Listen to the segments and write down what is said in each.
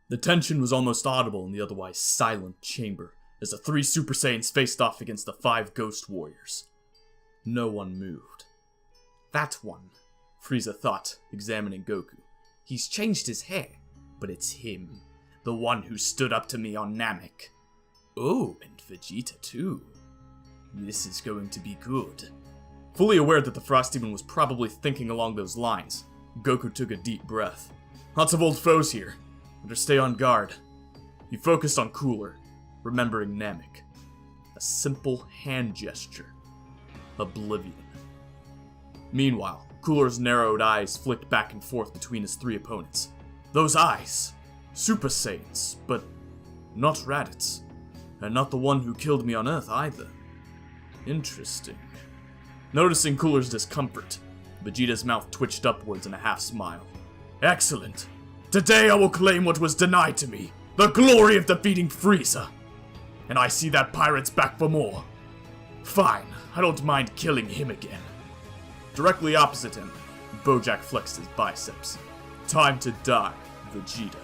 The tension was almost audible in the otherwise silent chamber as the 3 Super Saiyans faced off against the 5 Ghost Warriors. No one moved. That one, Frieza thought, examining Goku. He's changed his hair, but it's him, the one who stood up to me on Namek. Oh, and Vegeta too. This is going to be good. Fully aware that the Frost Demon was probably thinking along those lines, Goku took a deep breath. Lots of old foes here. Better stay on guard. He focused on Cooler, remembering Namek. A simple hand gesture. Oblivion. Meanwhile, Cooler's narrowed eyes flicked back and forth between his 3 opponents. Those eyes! Super Saiyans, but not Raditz. And not the one who killed me on Earth either. Interesting. Noticing Cooler's discomfort, Vegeta's mouth twitched upwards in a half smile. Excellent! Today I will claim what was denied to me, the glory of defeating Frieza. And I see that pirate's back for more. Fine, I don't mind killing him again. Directly opposite him, Bojack flexed his biceps. Time to die, Vegeta.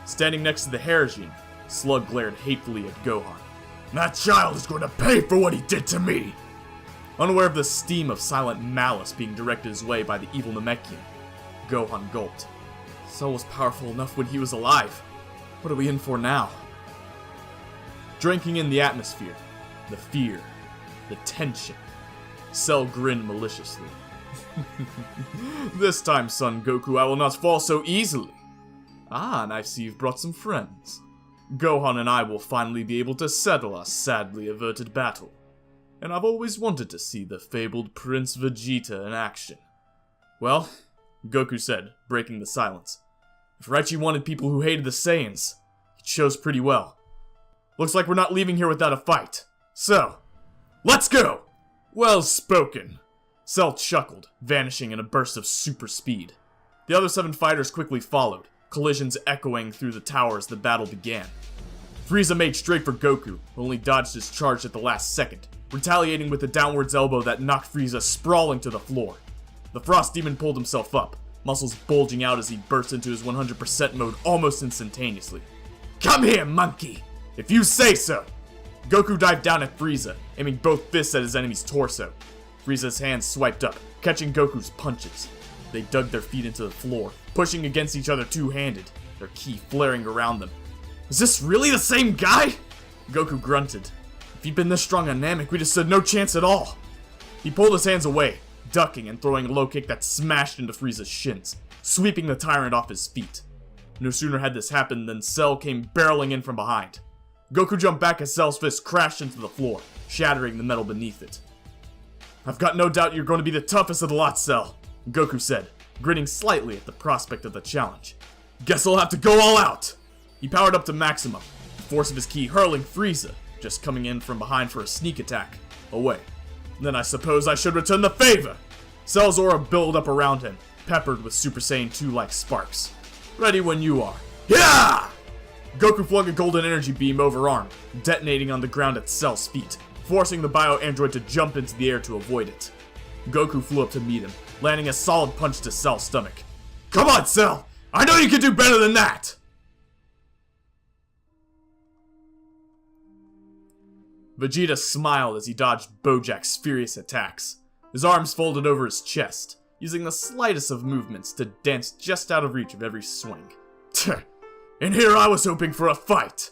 Standing next to the Hairjin, Slug glared hatefully at Gohan. That child is going to pay for what he did to me! Unaware of the steam of silent malice being directed his way by the evil Namekian, Gohan gulped. Cell was powerful enough when he was alive. What are we in for now? Drinking in the atmosphere, the fear, the tension, Cell grinned maliciously. This time, Son Goku, I will not fall so easily. Ah, and I see you've brought some friends. Gohan and I will finally be able to settle our sadly averted battle. And I've always wanted to see the fabled Prince Vegeta in action. Well, Goku said, breaking the silence. If Raichi wanted people who hated the Saiyans, he chose pretty well. Looks like we're not leaving here without a fight. So, let's go! Well spoken. Cell chuckled, vanishing in a burst of super speed. The other 7 fighters quickly followed, collisions echoing through the tower as the battle began. Frieza made straight for Goku, who only dodged his charge at the last second, retaliating with a downwards elbow that knocked Frieza sprawling to the floor. The Frost Demon pulled himself up, muscles bulging out as he burst into his 100% mode almost instantaneously. Come here, monkey! If you say so! Goku dived down at Frieza, aiming both fists at his enemy's torso. Frieza's hands swiped up, catching Goku's punches. They dug their feet into the floor, pushing against each other two-handed, their ki flaring around them. Is this really the same guy? Goku grunted. If he'd been this strong on Namek, we'd have stood no chance at all. He pulled his hands away, ducking and throwing a low kick that smashed into Frieza's shins, sweeping the tyrant off his feet. No sooner had this happened than Cell came barreling in from behind. Goku jumped back as Cell's fist crashed into the floor, shattering the metal beneath it. I've got no doubt you're going to be the toughest of the lot, Cell, Goku said, grinning slightly at the prospect of the challenge. Guess I'll have to go all out! He powered up to maximum, the force of his ki hurling Frieza, just coming in from behind for a sneak attack, away. Then I suppose I should return the favor! Cell's aura billowed up around him, peppered with Super Saiyan 2-like sparks. Ready when you are. Yeah! Goku flung a golden energy beam overarm, detonating on the ground at Cell's feet, forcing the bio-android to jump into the air to avoid it. Goku flew up to meet him, landing a solid punch to Cell's stomach. Come on, Cell! I know you can do better than that! Vegeta smiled as he dodged Bojack's furious attacks. His arms folded over his chest, using the slightest of movements to dance just out of reach of every swing. And here I was hoping for a fight!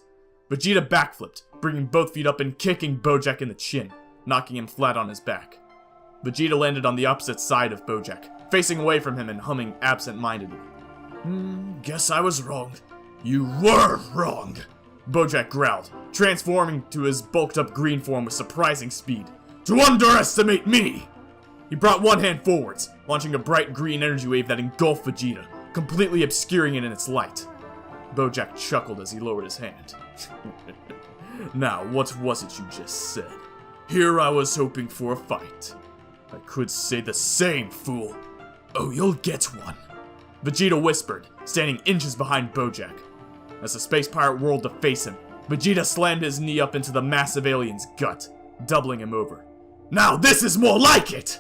Vegeta backflipped, bringing both feet up and kicking Bojack in the chin, knocking him flat on his back. Vegeta landed on the opposite side of Bojack, facing away from him and humming absent-mindedly. Guess I was wrong. You were wrong! Bojack growled, transforming to his bulked-up green form with surprising speed. To underestimate me! He brought one hand forwards, launching a bright green energy wave that engulfed Vegeta, completely obscuring it in its light. Bojack chuckled as he lowered his hand. Now, what was it you just said? Here I was hoping for a fight. I could say the same, fool. Oh, you'll get one. Vegeta whispered, standing inches behind Bojack. As the space pirate whirled to face him, Vegeta slammed his knee up into the massive alien's gut, doubling him over. Now this is more like it!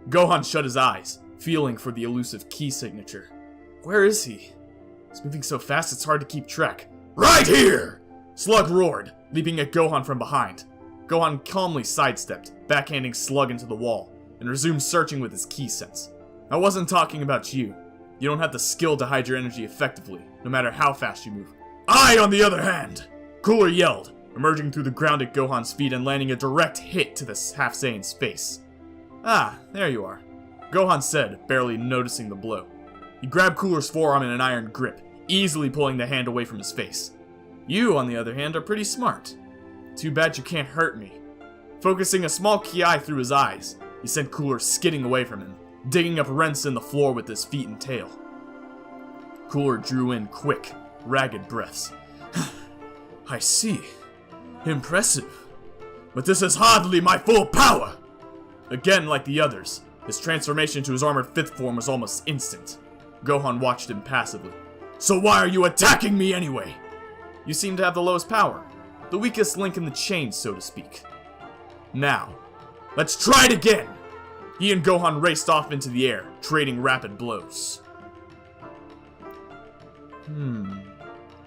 Gohan shut his eyes, feeling for the elusive key signature. Where is he? He's moving so fast it's hard to keep track. Right here! Slug roared, leaping at Gohan from behind. Gohan calmly sidestepped, backhanding Slug into the wall, and resumed searching with his ki sense. I wasn't talking about you. You don't have the skill to hide your energy effectively, no matter how fast you move. I, on the other hand! Cooler yelled, emerging through the ground at Gohan's feet and landing a direct hit to the Half Saiyan's face. Ah, there you are, Gohan said, barely noticing the blow. He grabbed Cooler's forearm in an iron grip, easily pulling the hand away from his face. You, on the other hand, are pretty smart. Too bad you can't hurt me. Focusing a small ki through his eyes, he sent Cooler skidding away from him, digging up rents in the floor with his feet and tail. Cooler drew in quick, ragged breaths. I see. Impressive. But this is hardly my full power! Again, like the others, his transformation to his armored fifth form was almost instant. Gohan watched him passively. So why are you attacking me anyway? You seem to have the lowest power. The weakest link in the chain, so to speak. Now, let's try it again! He and Gohan raced off into the air, trading rapid blows.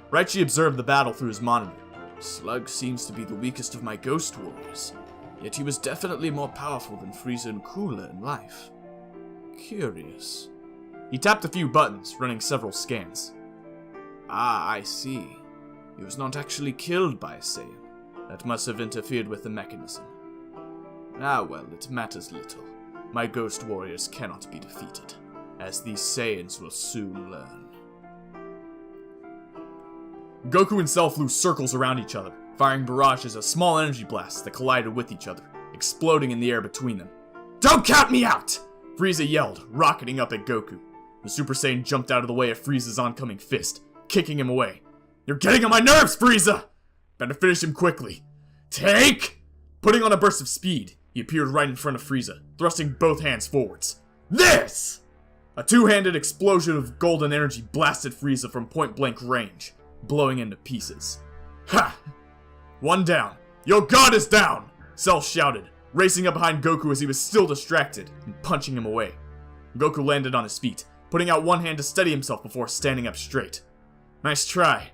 Raichi observed the battle through his monitor. Slug seems to be the weakest of my ghost warriors, yet he was definitely more powerful than Frieza and Cooler in life. Curious. He tapped a few buttons, running several scans. Ah, I see. He was not actually killed by a Saiyan. That must have interfered with the mechanism. Ah well, it matters little. My ghost warriors cannot be defeated, as these Saiyans will soon learn. Goku and Cell flew circles around each other, firing barrages of small energy blasts that collided with each other, exploding in the air between them. Don't count me out! Frieza yelled, rocketing up at Goku. The Super Saiyan jumped out of the way of Frieza's oncoming fist, kicking him away. You're getting on my nerves, Frieza! Better finish him quickly. Take! Putting on a burst of speed, he appeared right in front of Frieza, thrusting both hands forwards. This! A two-handed explosion of golden energy blasted Frieza from point-blank range, blowing into pieces. Ha! One down. Your god is down! Cell shouted, racing up behind Goku as he was still distracted, and punching him away. Goku landed on his feet, putting out one hand to steady himself before standing up straight. Nice try.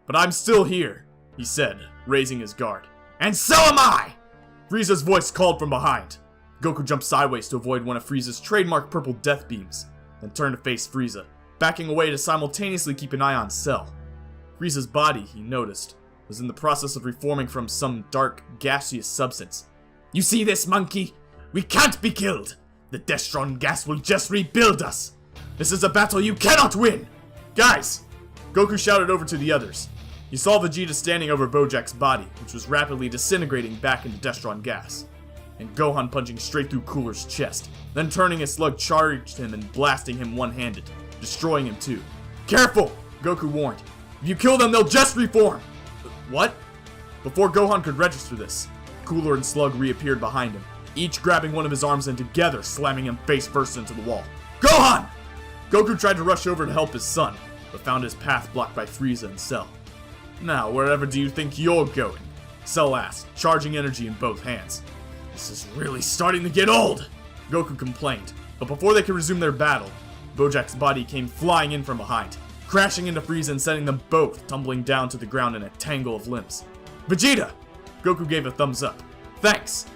But I'm still here, he said, raising his guard. And so am I! Frieza's voice called from behind. Goku jumped sideways to avoid one of Frieza's trademark purple death beams, then turned to face Frieza, backing away to simultaneously keep an eye on Cell. Frieza's body, he noticed, was in the process of reforming from some dark, gaseous substance. You see this, monkey? We can't be killed! The Destron gas will just rebuild us! This is a battle you cannot win! Guys! Goku shouted over to the others. He saw Vegeta standing over Bojack's body, which was rapidly disintegrating back into Destron gas, and Gohan punching straight through Cooler's chest, then turning his slug charged him and blasting him one-handed, destroying him too. Careful! Goku warned. If you kill them, they'll just reform! What? Before Gohan could register this, Cooler and Slug reappeared behind him, each grabbing one of his arms and together slamming him face first into the wall. Gohan! Goku tried to rush over to help his son, but found his path blocked by Frieza and Cell. Now, wherever do you think you're going? Cell asked, charging energy in both hands. This is really starting to get old! Goku complained, but before they could resume their battle, Bojack's body came flying in from behind, crashing into Frieza and sending them both tumbling down to the ground in a tangle of limbs. Vegeta! Goku gave a thumbs up. Thanks!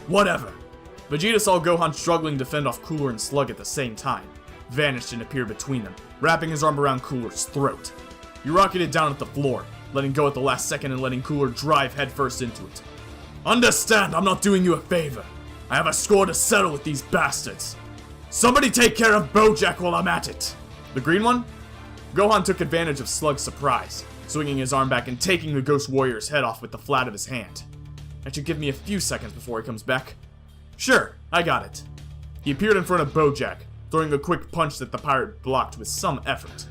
Whatever. Vegeta saw Gohan struggling to fend off Cooler and Slug at the same time, vanished and appeared between them, wrapping his arm around Cooler's throat. He rocketed down at the floor, letting go at the last second and letting Cooler drive headfirst into it. Understand, I'm not doing you a favor. I have a score to settle with these bastards. Somebody take care of Bojack while I'm at it. The green one? Gohan took advantage of Slug's surprise, swinging his arm back and taking the Ghost Warrior's head off with the flat of his hand. That should give me a few seconds before he comes back. Sure, I got it. He appeared in front of Bojack, throwing a quick punch that the pirate blocked with some effort.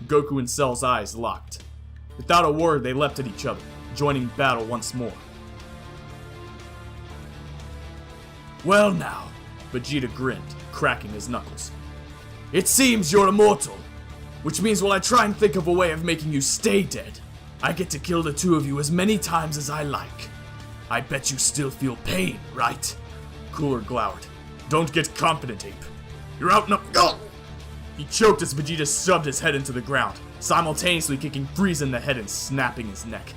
Goku and Cell's eyes locked. Without a word, they leapt at each other, joining battle once more. Well now, Vegeta grinned, cracking his knuckles. It seems you're immortal, which means while I try and think of a way of making you stay dead, I get to kill the two of you as many times as I like. I bet you still feel pain, right? Cooler glowered. Don't get confident, Ape. You're out He choked as Vegeta shoved his head into the ground, simultaneously kicking Frieza in the head and snapping his neck.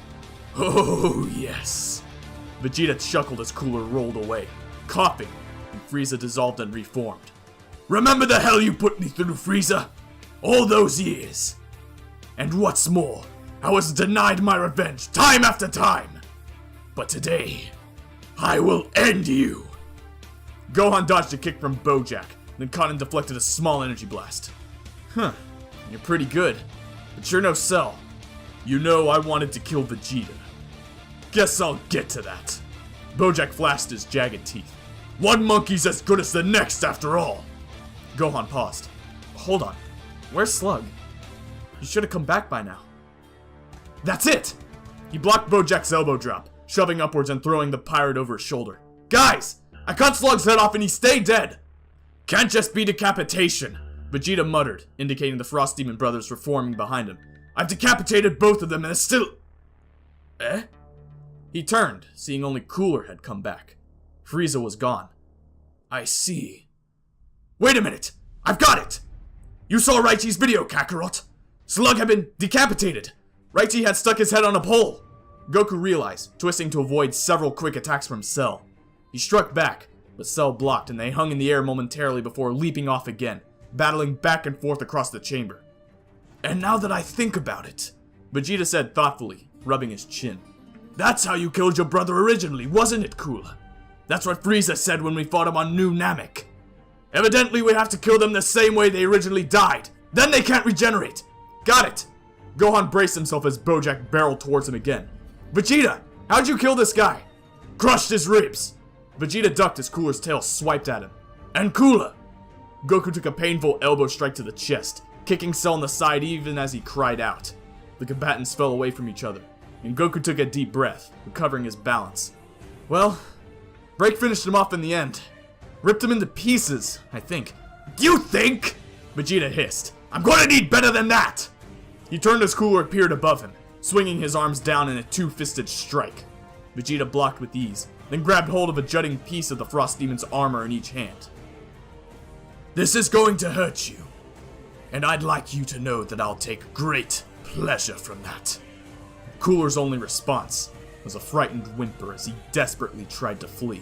Oh, yes. Vegeta chuckled as Cooler rolled away, coughing, and Frieza dissolved and reformed. Remember the hell you put me through, Frieza? All those years. And what's more, I was denied my revenge time after time. But today, I will end you. Gohan dodged a kick from Bojack, then caught and deflected a small energy blast. Huh, you're pretty good, but you're no Cell. You know I wanted to kill Vegeta. Guess I'll get to that. Bojack flashed his jagged teeth. One monkey's as good as the next after all. Gohan paused. Hold on, where's Slug? He should have come back by now. That's it! He blocked Bojack's elbow drop, shoving upwards and throwing the pirate over his shoulder. Guys! I cut Slug's head off and he stayed dead! Can't just be decapitation, Vegeta muttered, indicating the Frost Demon brothers were forming behind him. I've decapitated both of them and it's still... Eh? He turned, seeing only Cooler had come back. Frieza was gone. I see. Wait a minute! I've got it! You saw Raichi's video, Kakarot! Slug had been decapitated! Raichi had stuck his head on a pole! Goku realized, twisting to avoid several quick attacks from Cell. He struck back, but Cell blocked and they hung in the air momentarily before leaping off again, battling back and forth across the chamber. And now that I think about it, Vegeta said thoughtfully, rubbing his chin. That's how you killed your brother originally, wasn't it, Cooler? That's what Frieza said when we fought him on New Namek. Evidently we have to kill them the same way they originally died. Then they can't regenerate. Got it. Gohan braced himself as Bojack barreled towards him again. Vegeta, how'd you kill this guy? Crushed his ribs. Vegeta ducked as Cooler's tail swiped at him. And Cooler! Goku took a painful elbow strike to the chest, kicking Cell in the side even as he cried out. The combatants fell away from each other, and Goku took a deep breath, recovering his balance. Well, Break finished him off in the end. Ripped him into pieces, I think. You think? Vegeta hissed. I'm gonna need better than that! He turned as Cooler appeared above him, swinging his arms down in a two-fisted strike. Vegeta blocked with ease, then grabbed hold of a jutting piece of the Frost Demon's armor in each hand. This is going to hurt you, and I'd like you to know that I'll take great pleasure from that. Cooler's only response was a frightened whimper as he desperately tried to flee.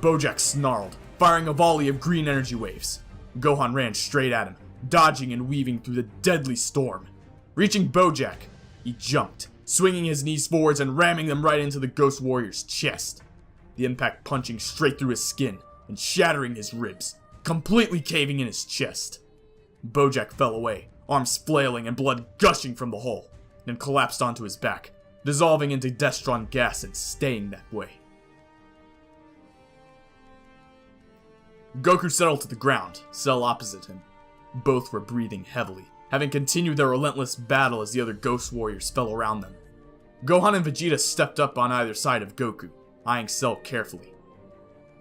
Bojack snarled, firing a volley of green energy waves. Gohan ran straight at him, dodging and weaving through the deadly storm. Reaching Bojack, he jumped, swinging his knees forwards and ramming them right into the Ghost Warrior's chest. The impact punching straight through his skin and shattering his ribs, completely caving in his chest. Bojack fell away, arms flailing and blood gushing from the hole, then collapsed onto his back, dissolving into Destron gas and staying that way. Goku settled to the ground, Cell opposite him. Both were breathing heavily, having continued their relentless battle as the other Ghost Warriors fell around them. Gohan and Vegeta stepped up on either side of Goku, eyeing Cell carefully.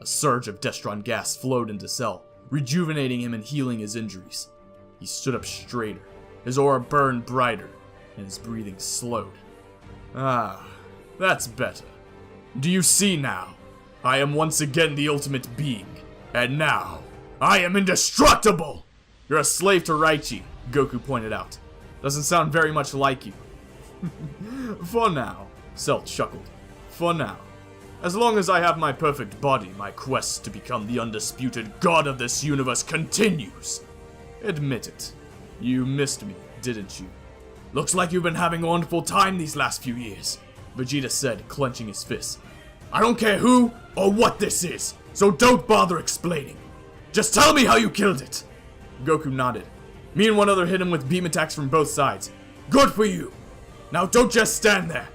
A surge of Destron gas flowed into Cell, rejuvenating him and healing his injuries. He stood up straighter, his aura burned brighter, and his breathing slowed. Ah, that's better. Do you see now? I am once again the ultimate being, and now, I am indestructible! You're a slave to Raichi, Goku pointed out. Doesn't sound very much like you. For now, Cell chuckled. For now. As long as I have my perfect body, my quest to become the undisputed god of this universe continues. Admit it. You missed me, didn't you? Looks like you've been having a wonderful time these last few years, Vegeta said, clenching his fists. I don't care who or what this is, so don't bother explaining. Just tell me how you killed it. Goku nodded. Me and one other hit him with beam attacks from both sides. Good for you. Now don't just stand there.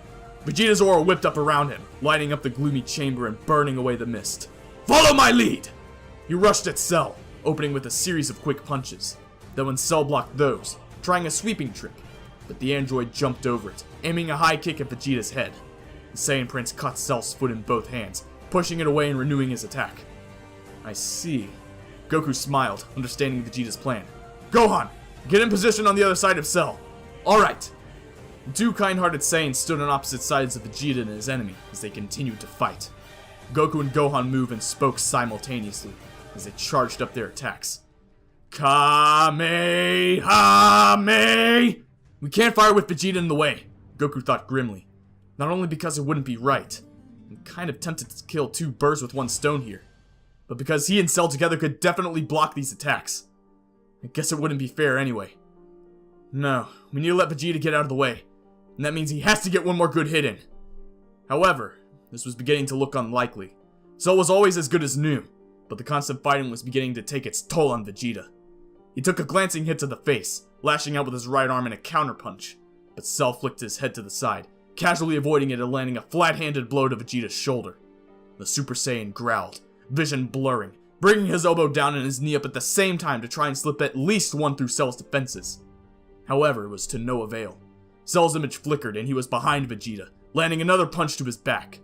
Vegeta's aura whipped up around him, lighting up the gloomy chamber and burning away the mist. Follow my lead! He rushed at Cell, opening with a series of quick punches. Then when Cell blocked those, trying a sweeping trick, but the android jumped over it, aiming a high kick at Vegeta's head. The Saiyan Prince caught Cell's foot in both hands, pushing it away and renewing his attack. I see. Goku smiled, understanding Vegeta's plan. Gohan, get in position on the other side of Cell. Alright. The two kind-hearted Saiyans stood on opposite sides of Vegeta and his enemy as they continued to fight. Goku and Gohan moved and spoke simultaneously as they charged up their attacks. Kamehame! We can't fire with Vegeta in the way, Goku thought grimly. Not only because it wouldn't be right. I'm kind of tempted to kill 2 birds with 1 stone here. But because he and Cell together could definitely block these attacks. I guess it wouldn't be fair anyway. No, we need to let Vegeta get out of the way. And that means he has to get 1 more good hit in. However, this was beginning to look unlikely. Cell was always as good as new, but the constant fighting was beginning to take its toll on Vegeta. He took a glancing hit to the face, lashing out with his right arm in a counterpunch. But Cell flicked his head to the side, casually avoiding it and landing a flat-handed blow to Vegeta's shoulder. The Super Saiyan growled, vision blurring, bringing his elbow down and his knee up at the same time to try and slip at least 1 through Cell's defenses. However, it was to no avail. Cell's image flickered and he was behind Vegeta, landing another punch to his back.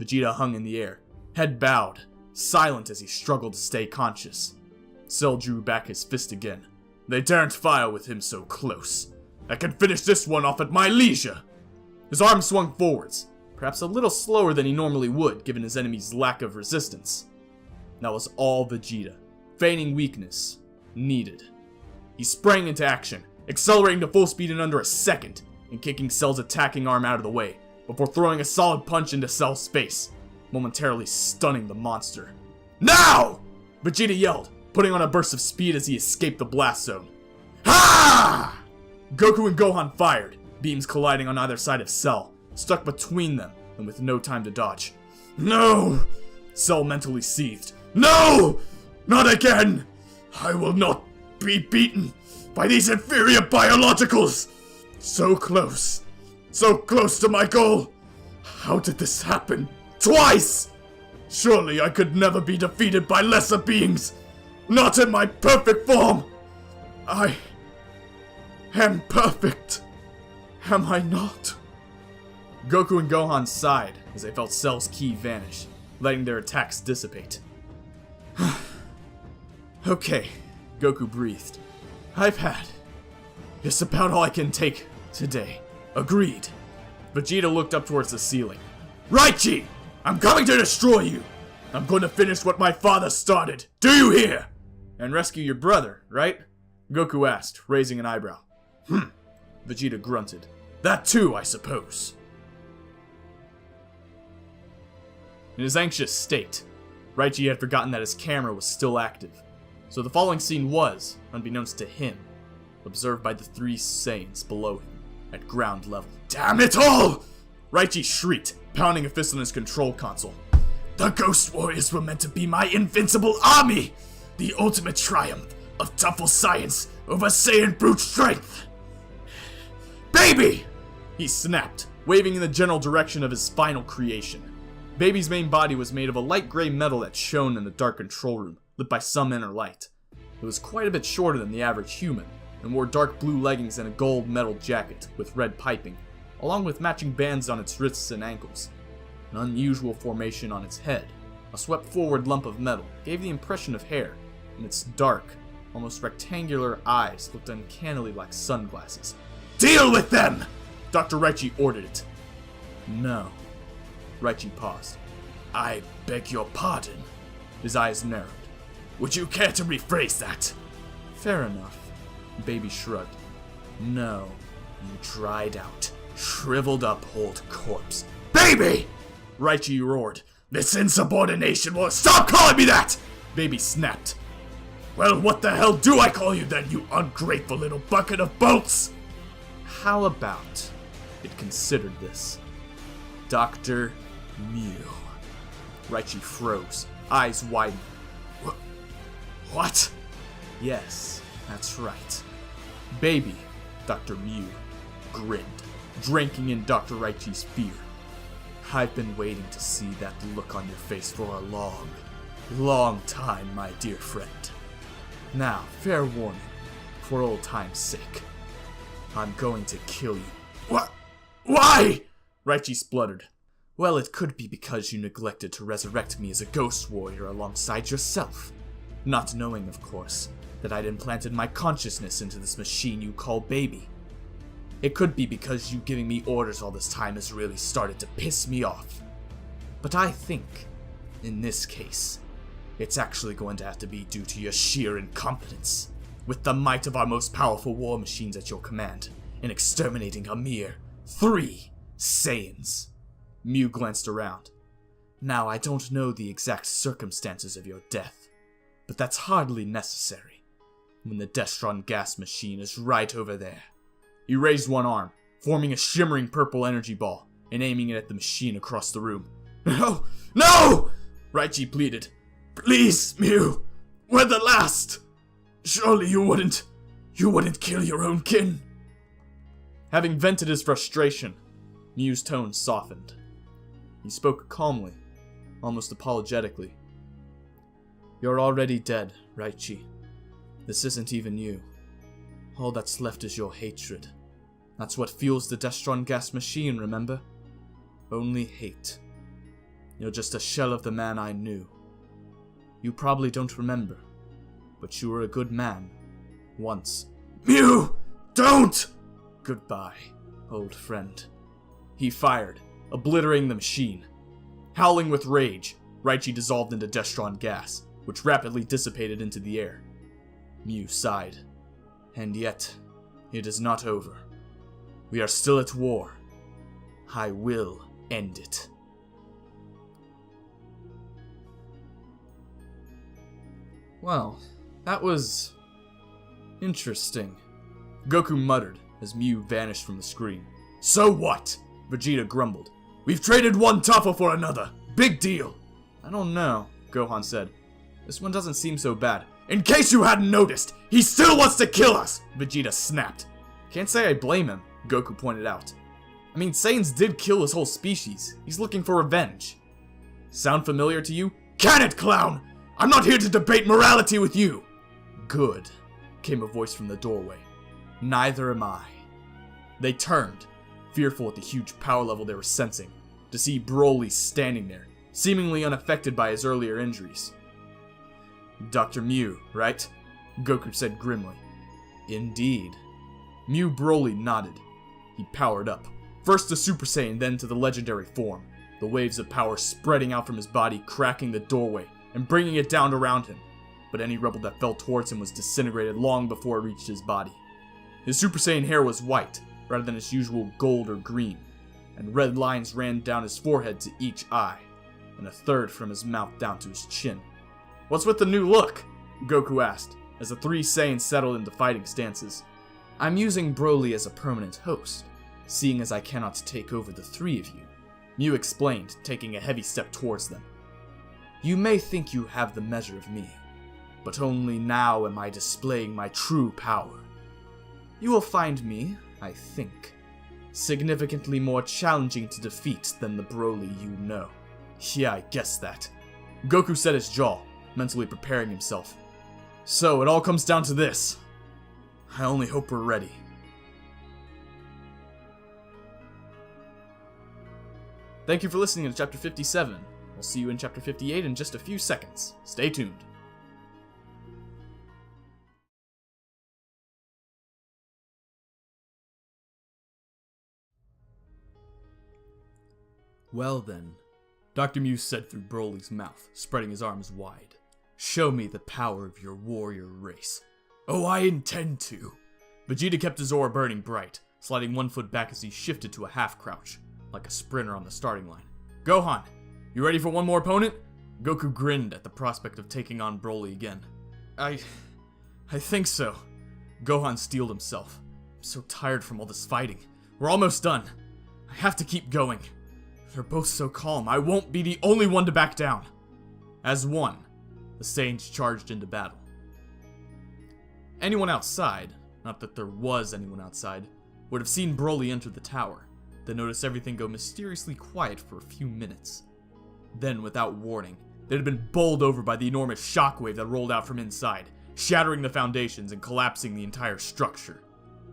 Vegeta hung in the air, head bowed, silent as he struggled to stay conscious. Cell drew back his fist again. They daren't fire with him so close. I can finish this one off at my leisure. His arm swung forwards, perhaps a little slower than he normally would given his enemy's lack of resistance. That was all Vegeta, feigning weakness, needed. He sprang into action, accelerating to full speed in under a second, and kicking Cell's attacking arm out of the way, before throwing a solid punch into Cell's face, momentarily stunning the monster. Now! Vegeta yelled, putting on a burst of speed as he escaped the blast zone. Ha! Goku and Gohan fired, beams colliding on either side of Cell, stuck between them, and with no time to dodge. No! Cell mentally seethed. No! Not again! I will not be beaten by these inferior biologicals! So close to my goal! How did this happen? Twice! Surely I could never be defeated by lesser beings! Not in my perfect form! I am perfect! Am I not? Goku and Gohan sighed as they felt Cell's ki vanish, letting their attacks dissipate. Okay, Goku breathed. I've had just about all I can take today. Agreed. Vegeta looked up towards the ceiling. Raichi! I'm coming to destroy you! I'm going to finish what my father started. Do you hear? And rescue your brother, right? Goku asked, raising an eyebrow. Vegeta grunted. That too, I suppose. In his anxious state, Raichi had forgotten that his camera was still active. So the following scene was, unbeknownst to him, observed by the 3 Saiyans below him, at ground level. Damn it all! Raichi shrieked, pounding a fist on his control console. The Ghost Warriors were meant to be my invincible army! The ultimate triumph of Hateful science over Saiyan brute strength! Baby! He snapped, waving in the general direction of his final creation. Baby's main body was made of a light gray metal that shone in the dark control room, lit by some inner light. It was quite a bit shorter than the average human, and wore dark blue leggings and a gold metal jacket with red piping, along with matching bands on its wrists and ankles. An unusual formation on its head, a swept forward lump of metal, gave the impression of hair, and its dark, almost rectangular eyes looked uncannily like sunglasses. Deal with them! Dr. Raichi ordered it. No. Raichi paused. I beg your pardon. His eyes narrowed. Would you care to rephrase that? Fair enough. Baby shrugged. No. You dried out, shriveled up old corpse. Baby! Raichi roared. This insubordination will— Stop calling me that! Baby snapped. Well, what the hell do I call you then, you ungrateful little bucket of bolts? How about it considered this? Dr. Mew. Raichi froze, eyes widened. What? Yes, that's right. Baby, Dr. Mew grinned, drinking in Dr. Raichi's fear. I've been waiting to see that look on your face for a long, long time, my dear friend. Now, fair warning, for old time's sake. I'm going to kill you. What? Why? Raichi spluttered. Well, it could be because you neglected to resurrect me as a ghost warrior alongside yourself. Not knowing, of course, that I'd implanted my consciousness into this machine you call baby. It could be because you giving me orders all this time has really started to piss me off. But I think, in this case, it's actually going to have to be due to your sheer incompetence. With the might of our most powerful war machines at your command, in exterminating a mere 3 Saiyans. Mew glanced around. Now, I don't know the exact circumstances of your death, but that's hardly necessary, when the Destron gas machine is right over there. He raised one arm, forming a shimmering purple energy ball, and aiming it at the machine across the room. No! No! Raichi pleaded. Please, Mew! We're the last! Surely you wouldn't kill your own kin. Having vented his frustration, Mew's tone softened. He spoke calmly, almost apologetically. You're already dead, Raichi. This isn't even you. All that's left is your hatred. That's what fuels the Destron gas machine, remember? Only hate. You're just a shell of the man I knew. You probably don't remember, but you were a good man. Once. Mew! Don't! Goodbye, old friend. He fired, obliterating the machine. Howling with rage, Raichi dissolved into Destron gas, which rapidly dissipated into the air. Mew sighed. And yet, it is not over. We are still at war. I will end it. Well, that was interesting. Goku muttered as Mew vanished from the screen. So what? Vegeta grumbled. We've traded one Toppo for another. Big deal. I don't know, Gohan said. This one doesn't seem so bad. In case you hadn't noticed, he still wants to kill us, Vegeta snapped. Can't say I blame him, Goku pointed out. I mean, Saiyans did kill his whole species. He's looking for revenge. Sound familiar to you? Can it, clown? I'm not here to debate morality with you. Good, came a voice from the doorway. Neither am I. They turned, fearful at the huge power level they were sensing, to see Broly standing there, seemingly unaffected by his earlier injuries. Dr. Mew, right? Goku said grimly. Indeed. Mew Broly nodded. He powered up, first to Super Saiyan, then to the legendary form, the waves of power spreading out from his body, cracking the doorway and bringing it down around him. But any rebel that fell towards him was disintegrated long before it reached his body. His Super Saiyan hair was white, rather than his usual gold or green, and red lines ran down his forehead to each eye, and a third from his mouth down to his chin. What's with the new look? Goku asked, as the 3 Saiyans settled into fighting stances. I'm using Broly as a permanent host, seeing as I cannot take over the 3 of you, Mew explained, taking a heavy step towards them. You may think you have the measure of me, but only now am I displaying my true power. You will find me, I think, significantly more challenging to defeat than the Broly you know. Yeah, I guess that. Goku set his jaw, mentally preparing himself. So, it all comes down to this. I only hope we're ready. Thank you for listening to Chapter 57. We'll see you in Chapter 58 in just a few seconds. Stay tuned. Well then, Dr. Mew said through Broly's mouth, spreading his arms wide. Show me the power of your warrior race. Oh, I intend to. Vegeta kept his aura burning bright, sliding one foot back as he shifted to a half crouch, like a sprinter on the starting line. Gohan, you ready for one more opponent? Goku grinned at the prospect of taking on Broly again. I think so. Gohan steeled himself. I'm so tired from all this fighting. We're almost done. I have to keep going. They're both so calm, I won't be the only one to back down. As one, the Saiyans charged into battle. Anyone outside, not that there was anyone outside, would have seen Broly enter the tower, then notice everything go mysteriously quiet for a few minutes. Then, without warning, they'd have been bowled over by the enormous shockwave that rolled out from inside, shattering the foundations and collapsing the entire structure.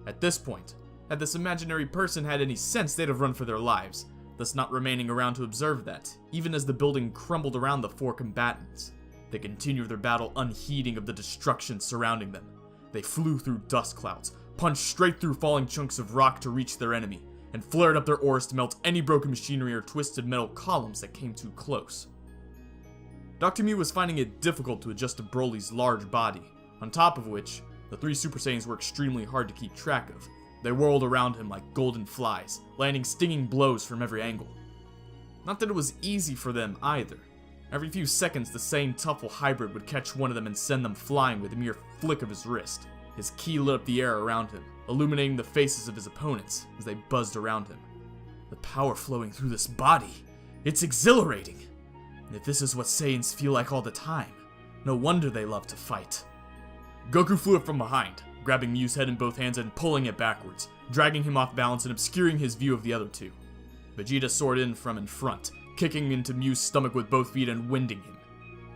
At this point, had this imaginary person had any sense, they'd have run for their lives, thus not remaining around to observe that, even as the building crumbled around the 4 combatants. They continued their battle unheeding of the destruction surrounding them. They flew through dust clouds, punched straight through falling chunks of rock to reach their enemy, and flared up their auras to melt any broken machinery or twisted metal columns that came too close. Dr. Mew was finding it difficult to adjust to Broly's large body, on top of which, the three Super Saiyans were extremely hard to keep track of. They whirled around him like golden flies, landing stinging blows from every angle. Not that it was easy for them either. Every few seconds, the same Tuffle hybrid would catch one of them and send them flying with a mere flick of his wrist. His ki lit up the air around him, illuminating the faces of his opponents as they buzzed around him. The power flowing through this body, it's exhilarating. And if this is what Saiyans feel like all the time, no wonder they love to fight. Goku flew up from behind, grabbing Mew's head in both hands and pulling it backwards, dragging him off balance and obscuring his view of the other two. Vegeta soared in from in front, kicking into Mew's stomach with both feet and winding him.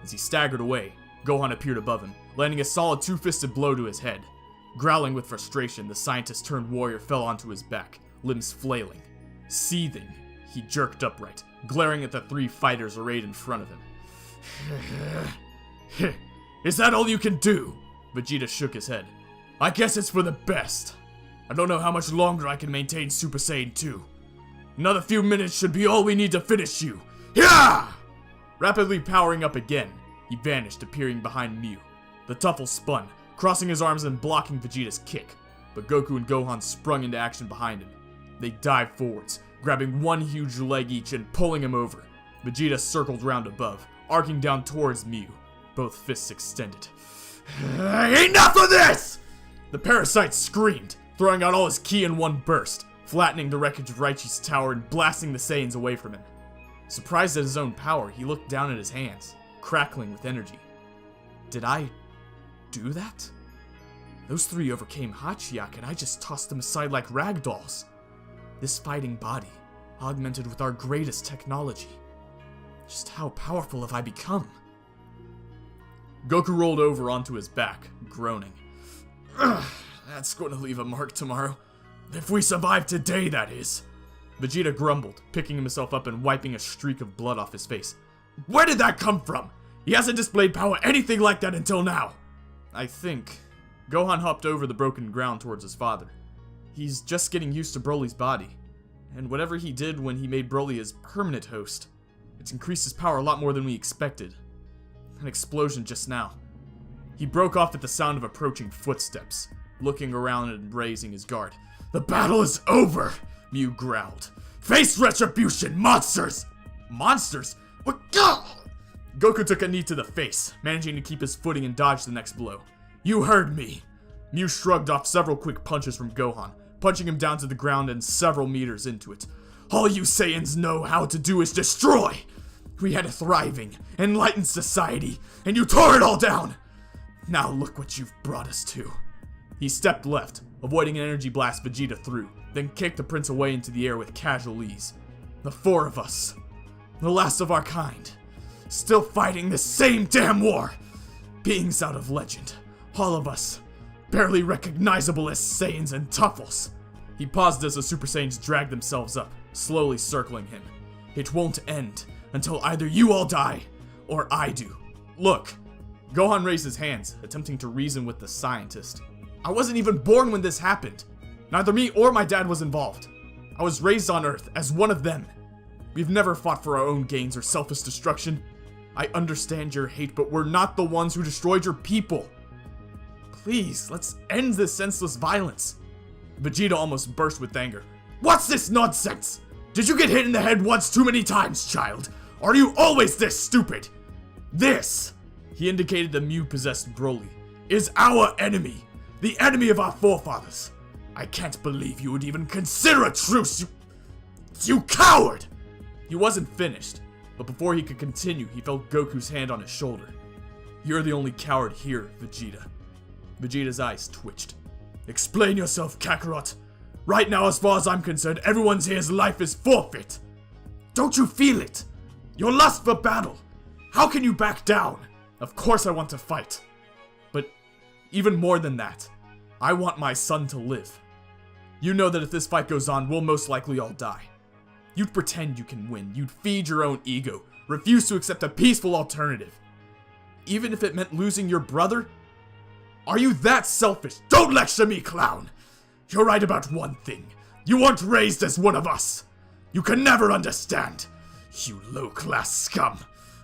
As he staggered away, Gohan appeared above him, landing a solid two-fisted blow to his head. Growling with frustration, the scientist-turned-warrior fell onto his back, limbs flailing. Seething, he jerked upright, glaring at the three fighters arrayed in front of him. Is that all you can do? Vegeta shook his head. I guess it's for the best. I don't know how much longer I can maintain Super Saiyan 2. Another few minutes should be all we need to finish you. Yeah! Rapidly powering up again, he vanished, appearing behind Mew. The Tuffle spun, crossing his arms and blocking Vegeta's kick, but Goku and Gohan sprung into action behind him. They dived forwards, grabbing one huge leg each and pulling him over. Vegeta circled round above, arcing down towards Mew, both fists extended. Enough of this! The parasite screamed, throwing out all his ki in one burst, flattening the wreckage of Raichi's tower and blasting the Saiyans away from him. Surprised at his own power, he looked down at his hands, crackling with energy. Did I do that? Those three overcame Hachiyak and I just tossed them aside like ragdolls. This fighting body, augmented with our greatest technology. Just how powerful have I become? Goku rolled over onto his back, groaning. That's going to leave a mark tomorrow. If we survive today, that is. Vegeta grumbled, picking himself up and wiping a streak of blood off his face. Where did that come from? He hasn't displayed power anything like that until now. I think. Gohan hopped over the broken ground towards his father. He's just getting used to Broly's body. And whatever he did when he made Broly his permanent host, it's increased his power a lot more than we expected. An explosion just now. He broke off at the sound of approaching footsteps, looking around and raising his guard. The battle is over, Mew growled. Face retribution, monsters! Monsters? What? Goku took a knee to the face, managing to keep his footing and dodge the next blow. You heard me. Mew shrugged off several quick punches from Gohan, punching him down to the ground and several meters into it. All you Saiyans know how to do is destroy! We had a thriving, enlightened society, and you tore it all down! Now look what you've brought us to. He stepped left, avoiding an energy blast Vegeta threw, then kicked the prince away into the air with casual ease. The four of us, the last of our kind, still fighting the same damn war! Beings out of legend, all of us, barely recognizable as Saiyans and Tuffles. He paused as the Super Saiyans dragged themselves up, slowly circling him. It won't end until either you all die, or I do. Look. Gohan raised his hands, attempting to reason with the scientist. I wasn't even born when this happened. Neither me or my dad was involved. I was raised on Earth as one of them. We've never fought for our own gains or selfish destruction. I understand your hate, but we're not the ones who destroyed your people. Please, let's end this senseless violence. Vegeta almost burst with anger. What's this nonsense? Did you get hit in the head once too many times, child? Are you always this stupid? This, he indicated the Mew-possessed Broly, is our enemy. The enemy of our forefathers. I can't believe you would even consider a truce, you coward! He wasn't finished, but before he could continue, he felt Goku's hand on his shoulder. You're the only coward here, Vegeta. Vegeta's eyes twitched. Explain yourself, Kakarot. Right now, as far as I'm concerned, everyone's here's life is forfeit. Don't you feel it? Your lust for battle. How can you back down? Of course I want to fight. But even more than that, I want my son to live. You know that if this fight goes on, we'll most likely all die. You'd pretend you can win. You'd feed your own ego, refuse to accept a peaceful alternative. Even if it meant losing your brother? Are you that selfish? Don't lecture me, clown! You're right about one thing. You weren't raised as one of us. You can never understand. You low-class scum.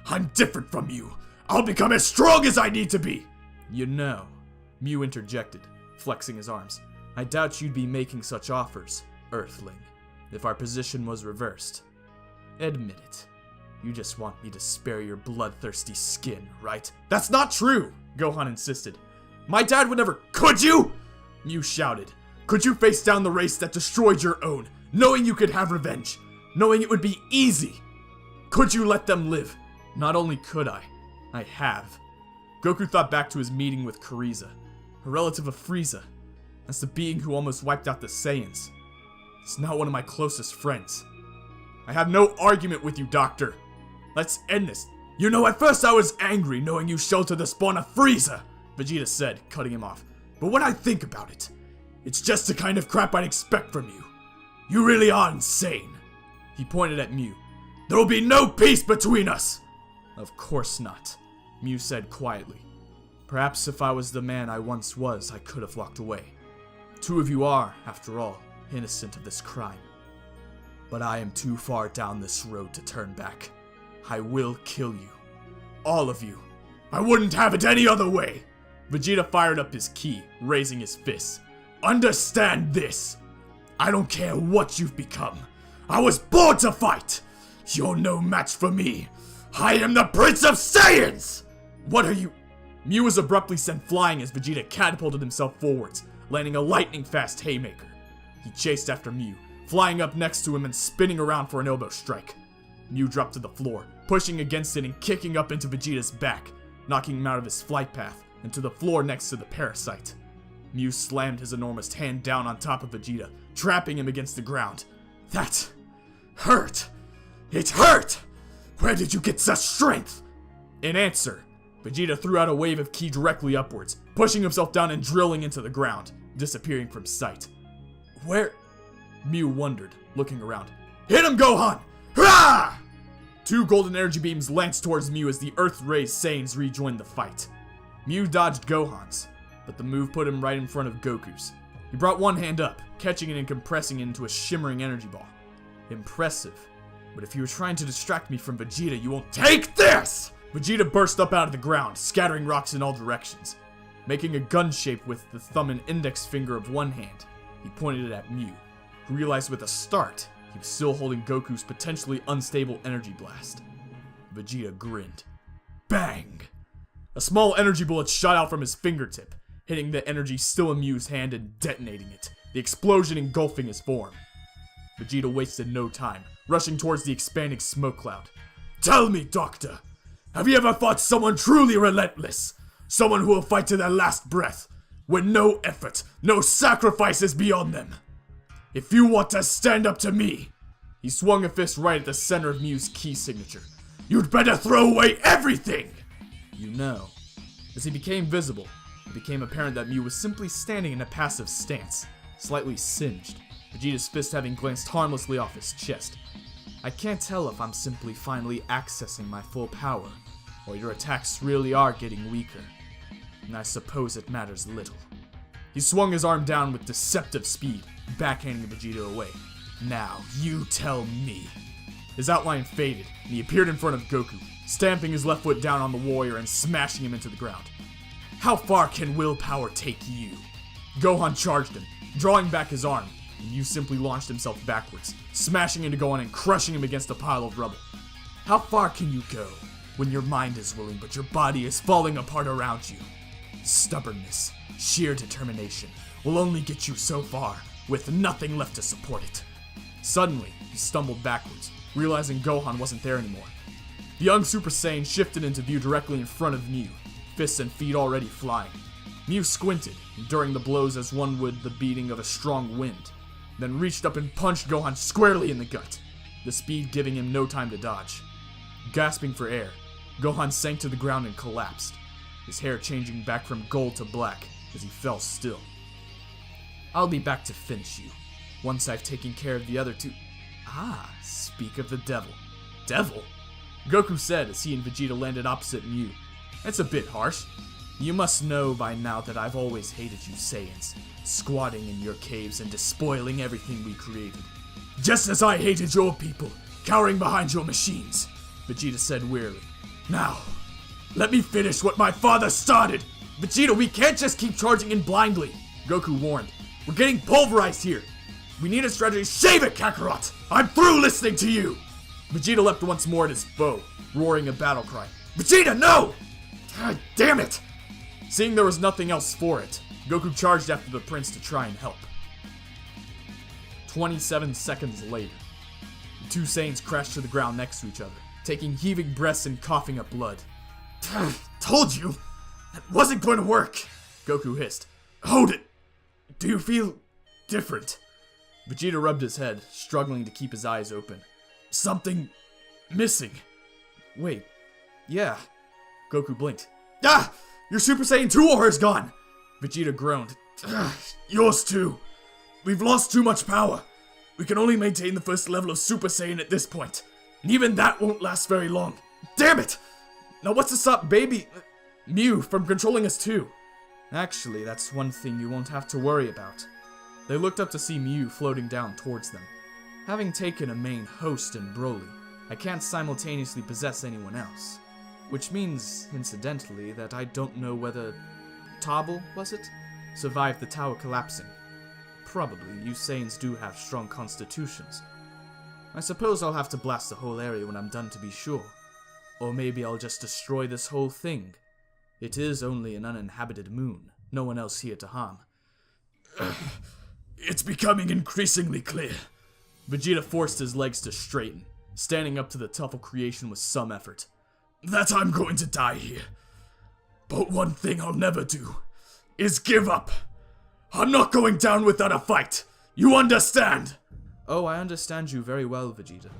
I'm different from you. I'll become as strong as I need to be. You know, Mew interjected, flexing his arms. I doubt you'd be making such offers, Earthling, if our position was reversed. Admit it. You just want me to spare your bloodthirsty skin, right? That's not true, Gohan insisted. My dad would never— Could you? Mew shouted. Could you face down the race that destroyed your own, knowing you could have revenge, knowing it would be easy? Could you let them live? Not only could I have. Goku thought back to his meeting with Kuriza, a relative of Frieza. That's the being who almost wiped out the Saiyans. It's now one of my closest friends. I have no argument with you, Doctor. Let's end this. You know, at first I was angry knowing you sheltered the spawn of Frieza, Vegeta said, cutting him off. But when I think about it, it's just the kind of crap I'd expect from you. You really are insane. He pointed at Mew. There will be no peace between us. Of course not, Mew said quietly. Perhaps if I was the man I once was, I could have walked away. Two of you are, after all, innocent of this crime. But I am too far down this road to turn back. I will kill you. All of you. I wouldn't have it any other way. Vegeta fired up his ki, raising his fists. Understand this. I don't care what you've become. I was born to fight. You're no match for me. I am the Prince of Saiyans! What are you— Mew was abruptly sent flying as Vegeta catapulted himself forwards, landing a lightning-fast haymaker. He chased after Mew, flying up next to him and spinning around for an elbow strike. Mew dropped to the floor, pushing against it and kicking up into Vegeta's back, knocking him out of his flight path and to the floor next to the parasite. Mew slammed his enormous hand down on top of Vegeta, trapping him against the ground. That hurt! It hurt! Where did you get such strength? In answer, Vegeta threw out a wave of ki directly upwards, pushing himself down and drilling into the ground, disappearing from sight. Where? Mew wondered, looking around. Hit him, Gohan! Hurrah! Two golden energy beams lanced towards Mew as the Earth-raised Saiyans rejoined the fight. Mew dodged Gohan's, but the move put him right in front of Goku's. He brought one hand up, catching it and compressing it into a shimmering energy ball. Impressive. But if you were trying to distract me from Vegeta, you won't— Take this! Vegeta burst up out of the ground, scattering rocks in all directions. Making a gun shape with the thumb and index finger of one hand, he pointed it at Mew, who realized with a start, he was still holding Goku's potentially unstable energy blast. Vegeta grinned. Bang! A small energy bullet shot out from his fingertip, hitting the energy still in Mew's hand and detonating it, the explosion engulfing his form. Vegeta wasted no time, rushing towards the expanding smoke cloud. Tell me, Doctor, have you ever fought someone truly relentless? Someone who will fight to their last breath, with no effort, no sacrifices beyond them? If you want to stand up to me— He swung a fist right at the center of Mew's key signature. You'd better throw away everything! You know. As he became visible, it became apparent that Mew was simply standing in a passive stance, slightly singed, Vegeta's fist having glanced harmlessly off his chest. I can't tell if I'm simply finally accessing my full power, or your attacks really are getting weaker. And I suppose it matters little. He swung his arm down with deceptive speed, backhanding Vegeta away. Now, you tell me. His outline faded, and he appeared in front of Goku, stamping his left foot down on the warrior and smashing him into the ground. How far can willpower take you? Gohan charged him, drawing back his arm, and Mew simply launched himself backwards, smashing into Gohan and crushing him against a pile of rubble. How far can you go when your mind is willing but your body is falling apart around you? Stubbornness, sheer determination, will only get you so far, with nothing left to support it. Suddenly, he stumbled backwards, realizing Gohan wasn't there anymore. The young Super Saiyan shifted into view directly in front of Mew, fists and feet already flying. Mew squinted, enduring the blows as one would the beating of a strong wind, then reached up and punched Gohan squarely in the gut, the speed giving him no time to dodge. Gasping for air, Gohan sank to the ground and collapsed, his hair changing back from gold to black as he fell still. I'll be back to finish you, once I've taken care of the other two— Ah, speak of the devil. Devil? Goku said as he and Vegeta landed opposite Mew. That's a bit harsh. You must know by now that I've always hated you Saiyans, squatting in your caves and despoiling everything we created. Just as I hated your people, cowering behind your machines, Vegeta said wearily. Now, let me finish what my father started! Vegeta, we can't just keep charging in blindly, Goku warned. We're getting pulverized here. We need a strategy. Shave it, Kakarot! I'm through listening to you! Vegeta leapt once more at his foe, roaring a battle cry. Vegeta, no! God damn it! Seeing there was nothing else for it, Goku charged after the prince to try and help. 27 seconds later, the two Saiyans crashed to the ground next to each other, taking heaving breaths and coughing up blood. Told you! That wasn't going to work! Goku hissed. Hold it! Do you feel different? Vegeta rubbed his head, struggling to keep his eyes open. Something missing. Wait, yeah. Goku blinked. Ah! Your Super Saiyan 2 aura is gone! Vegeta groaned. Yours too. We've lost too much power. We can only maintain the first level of Super Saiyan at this point. And even that won't last very long. Damn it! Now what's to stop baby Mew from controlling us too? Actually, that's one thing you won't have to worry about. They looked up to see Mew floating down towards them. Having taken a main host in Broly, I can't simultaneously possess anyone else. Which means, incidentally, that I don't know whether Tobble, was it? Survived the tower collapsing. Probably, you Saiyans do have strong constitutions. I suppose I'll have to blast the whole area when I'm done to be sure. Or maybe I'll just destroy this whole thing. It is only an uninhabited moon. No one else here to harm. It's becoming increasingly clear. Vegeta forced his legs to straighten, standing up to the Tuffle creation with some effort. That I'm going to die here. But one thing I'll never do is give up. I'm not going down without a fight. You understand? Oh, I understand you very well, Vegeta.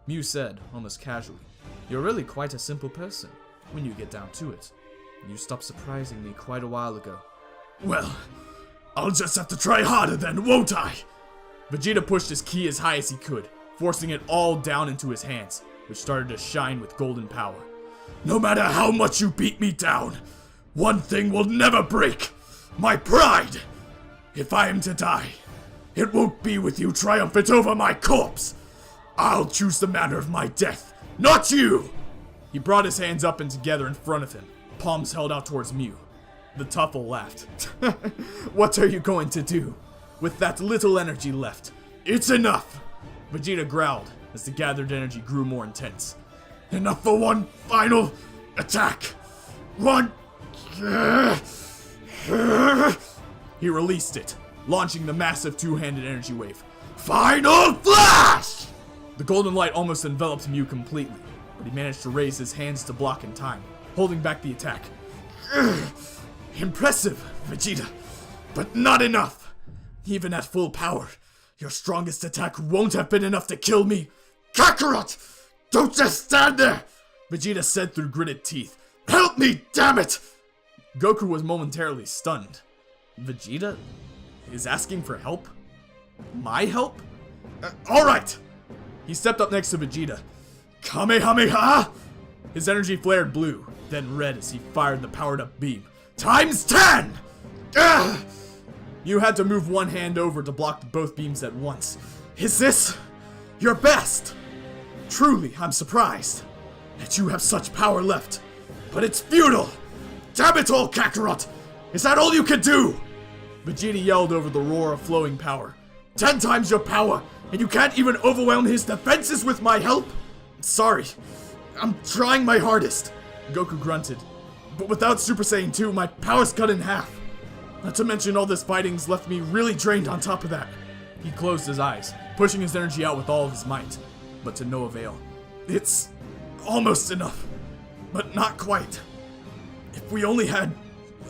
Mew said, almost casually. You're really quite a simple person, when you get down to it. You stopped surprising me quite a while ago. Well, I'll just have to try harder then, won't I? Vegeta pushed his ki as high as he could, forcing it all down into his hands, which started to shine with golden power. No matter how much you beat me down, one thing will never break. My pride! If I am to die, it won't be with you triumphant over my corpse. I'll choose the manner of my death, not you! He brought his hands up and together in front of him, palms held out towards Mew. The Tuffle laughed. What are you going to do? With that little energy left? It's enough! Vegeta growled as the gathered energy grew more intense. Enough for one final attack! One... He released it, launching the massive two-handed energy wave. Final Flash! The golden light almost enveloped Mew completely, but he managed to raise his hands to block in time, holding back the attack. Impressive, Vegeta, but not enough. Even at full power, your strongest attack won't have been enough to kill me. Kakarot! Don't just stand there! Vegeta said through gritted teeth. Help me, damn it! Goku was momentarily stunned. Vegeta is asking for help? My help? Alright! He stepped up next to Vegeta. Kamehameha! His energy flared blue, then red as he fired the powered-up beam. Times 10! You had to move one hand over to block both beams at once. Is this your best? Truly, I'm surprised that you have such power left. But it's futile! Damn it all, Kakarot! Is that all you can do? Vegeta yelled over the roar of flowing power. 10 times your power, and you can't even overwhelm his defenses with my help? Sorry, I'm trying my hardest. Goku grunted. But without Super Saiyan 2, my power's cut in half. Not to mention all this fighting's left me really drained on top of that. He closed his eyes, pushing his energy out with all of his might, but to no avail. It's almost enough, but not quite. If we only had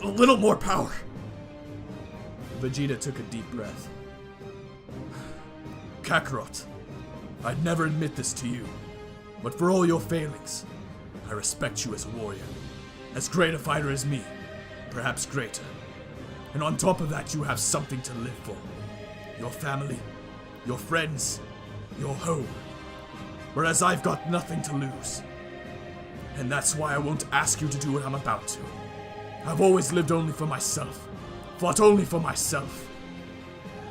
a little more power. Vegeta took a deep breath. Kakarot, I'd never admit this to you, but for all your failings, I respect you as a warrior. As great a fighter as me, perhaps greater. And on top of that, you have something to live for. Your family, your friends, your home. Whereas I've got nothing to lose. And that's why I won't ask you to do what I'm about to. I've always lived only for myself. Fought only for myself.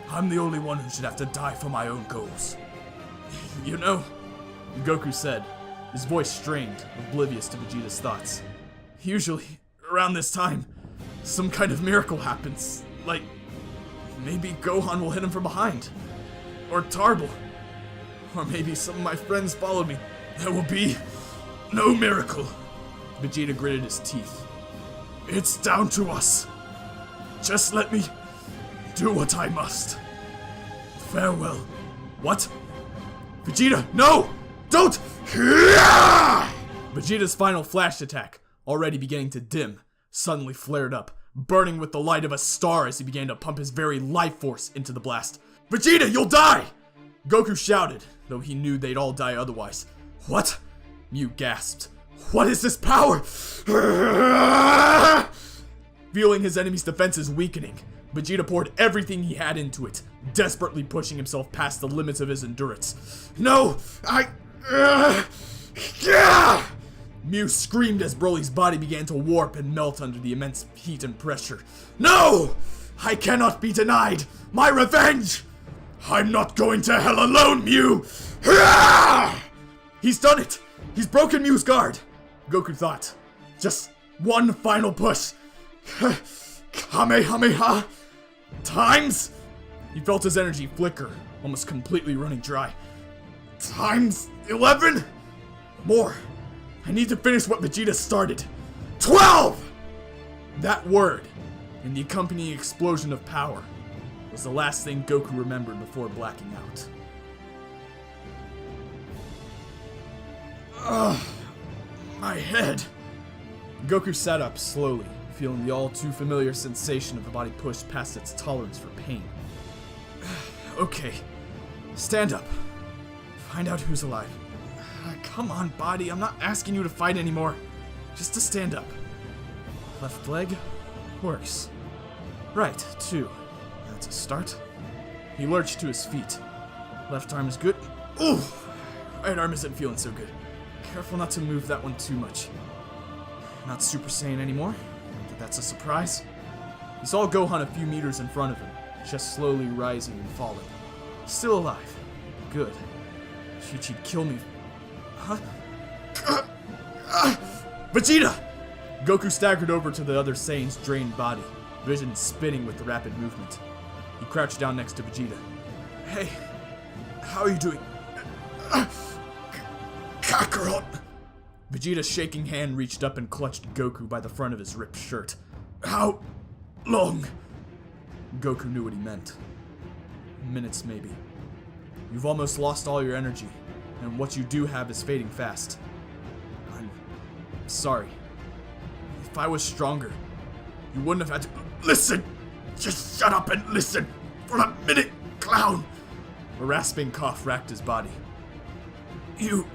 I'm the only one who should have to die for my own goals. You know, Goku said, his voice strained, oblivious to Vegeta's thoughts. Usually, around this time, some kind of miracle happens. Like, maybe Gohan will hit him from behind. Or Tarble. Or maybe some of my friends followed me. There will be no miracle. Vegeta gritted his teeth. It's down to us. Just let me do what I must. Farewell. What? Vegeta, no! Don't! Vegeta's final flash attack, already beginning to dim, suddenly flared up, burning with the light of a star as he began to pump his very life force into the blast. Vegeta, you'll die! Goku shouted, though he knew they'd all die otherwise. What? Mew gasped. What is this power? Feeling his enemy's defenses weakening, Vegeta poured everything he had into it, desperately pushing himself past the limits of his endurance. No! Mew screamed as Broly's body began to warp and melt under the immense heat and pressure. No! I cannot be denied my revenge! I'm not going to hell alone, Mew! He's done it! He's broken Mew's guard! Goku thought. Just one final push. Kamehameha! Times? He felt his energy flicker, almost completely running dry. Times 11? More. I need to finish what Vegeta started. 12! That word, and the accompanying explosion of power, was the last thing Goku remembered before blacking out. Ugh, my head. Goku sat up slowly, feeling the all too familiar sensation of the body pushed past its tolerance for pain. Okay, stand up. Find out who's alive. Come on, body, I'm not asking you to fight anymore. Just to stand up. Left leg works. Right, 2. That's a start. He lurched to his feet. Left arm is good. Ooh! Right arm isn't feeling so good. Careful not to move that one too much. Not Super Saiyan anymore. But that's a surprise. He saw Gohan a few meters in front of him, just slowly rising and falling. Still alive. Good. Chi-Chi'd kill me. Huh? Vegeta! Goku staggered over to the other Saiyan's drained body, vision spinning with the rapid movement. He crouched down next to Vegeta. Hey, how are you doing? Kakarot! Vegeta's shaking hand reached up and clutched Goku by the front of his ripped shirt. How long? Goku knew what he meant. Minutes, maybe. You've almost lost all your energy, and what you do have is fading fast. I'm sorry. If I was stronger, you wouldn't have had to— Listen! Just shut up and listen! For a minute, clown! A rasping cough racked his body. You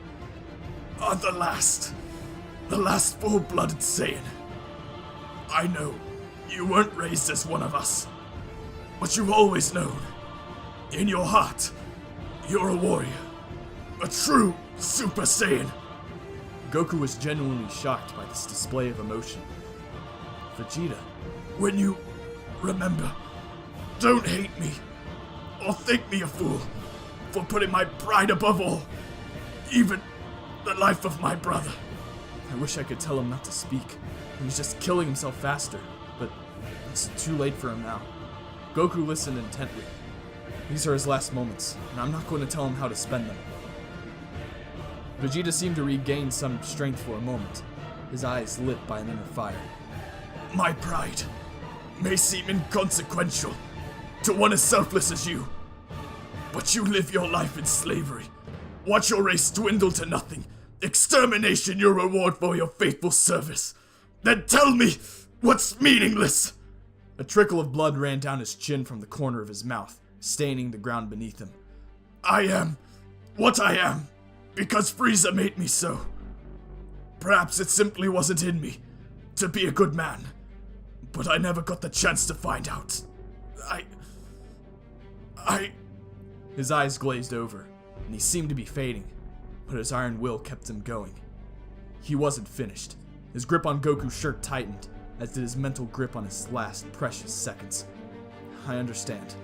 are the last full-blooded Saiyan. I know you weren't raised as one of us, but you've always known, in your heart, you're a warrior, a true Super Saiyan. Goku was genuinely shocked by this display of emotion. Vegeta, when you remember, don't hate me, or think me a fool, for putting my pride above all, even the life of my brother. I wish I could tell him not to speak. He's just killing himself faster, but it's too late for him now. Goku listened intently. These are his last moments, and I'm not going to tell him how to spend them. Vegeta seemed to regain some strength for a moment, his eyes lit by an inner fire. My pride may seem inconsequential to one as selfless as you, but you live your life in slavery. Watch your race dwindle to nothing. Extermination your reward for your faithful service. Then tell me what's meaningless. A trickle of blood ran down his chin from the corner of his mouth, staining the ground beneath him. I am what I am because Frieza made me so. Perhaps it simply wasn't in me to be a good man, but I never got the chance to find out. His eyes glazed over, and he seemed to be fading, but his iron will kept him going. He wasn't finished. His grip on Goku's shirt tightened, as did his mental grip on his last precious seconds. I understand,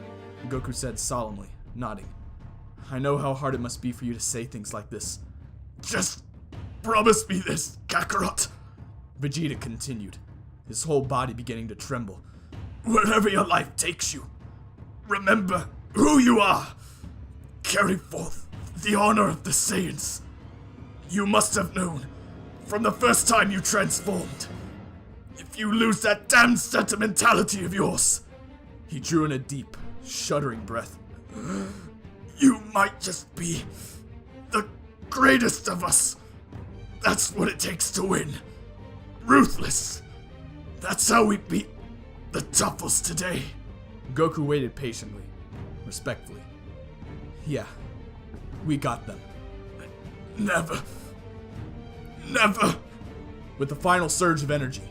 Goku said solemnly, nodding. I know how hard it must be for you to say things like this. Just Promise me this, Kakarot. Vegeta continued, his whole body beginning to tremble. Wherever your life takes you, remember who you are. Carry forth the honor of the Saiyans. You must have known from the first time you transformed. If you lose that damn sentimentality of yours, he drew in a deep, shuddering breath, you might just be the greatest of us. That's what it takes to win. Ruthless. That's how we beat the Tuffles today. Goku waited patiently, respectfully. Yeah, we got them. Never. With the final surge of energy,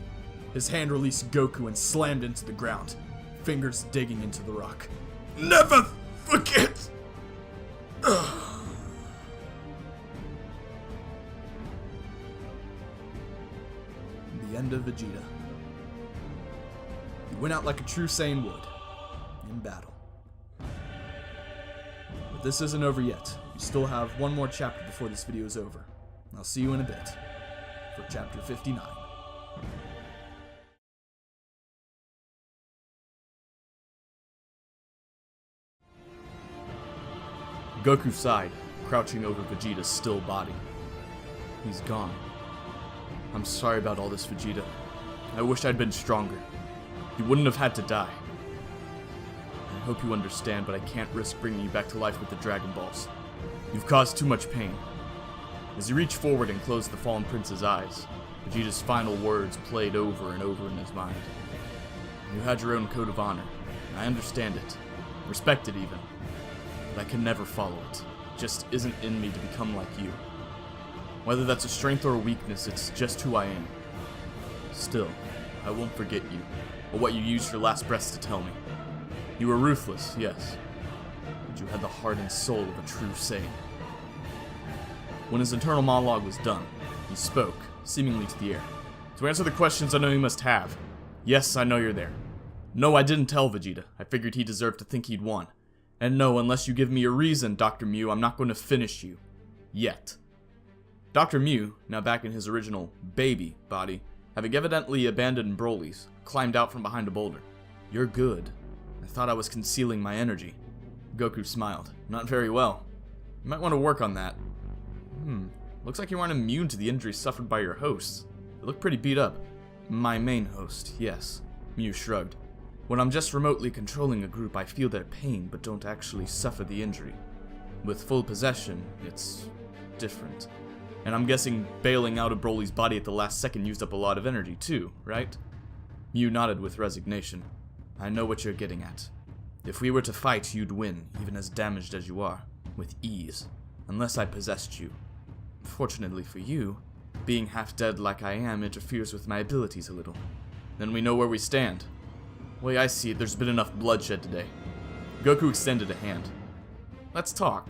his hand released Goku and slammed into the ground, fingers digging into the rock. Never forget! The end of Vegeta. He went out like a true Saiyan would, in battle. But this isn't over yet. We still have one more chapter before this video is over. I'll see you in a bit for chapter 59. Goku sighed, crouching over Vegeta's still body. He's gone. I'm sorry about all this, Vegeta. I wish I'd been stronger. You wouldn't have had to die. I hope you understand, but I can't risk bringing you back to life with the Dragon Balls. You've caused too much pain. As he reached forward and closed the fallen prince's eyes, Vegeta's final words played over and over in his mind. You had your own code of honor, and I understand it. Respect it even. But I can never follow it. It just isn't in me to become like you. Whether that's a strength or a weakness, it's just who I am. Still, I won't forget you, or what you used your last breaths to tell me. You were ruthless, yes, but you had the heart and soul of a true Saiyan. When his internal monologue was done, he spoke, seemingly to the air. To answer the questions I know you must have, yes, I know you're there. No, I didn't tell Vegeta. I figured he deserved to think he'd won. And no, unless you give me a reason, Dr. Mew, I'm not going to finish you. Yet. Dr. Mew, now back in his original baby body, having evidently abandoned Broly's, climbed out from behind a boulder. You're good. I thought I was concealing my energy. Goku smiled. Not very well. You might want to work on that. Looks like you aren't immune to the injuries suffered by your hosts. They look pretty beat up. My main host, yes. Mew shrugged. When I'm just remotely controlling a group, I feel their pain, but don't actually suffer the injury. With full possession, it's different. And I'm guessing bailing out of Broly's body at the last second used up a lot of energy too, right? Mew nodded with resignation. I know what you're getting at. If we were to fight, you'd win, even as damaged as you are, with ease, unless I possessed you. Fortunately for you, being half dead like I am interferes with my abilities a little. Then we know where we stand. The way I see it, there's been enough bloodshed today. Goku extended a hand. Let's talk.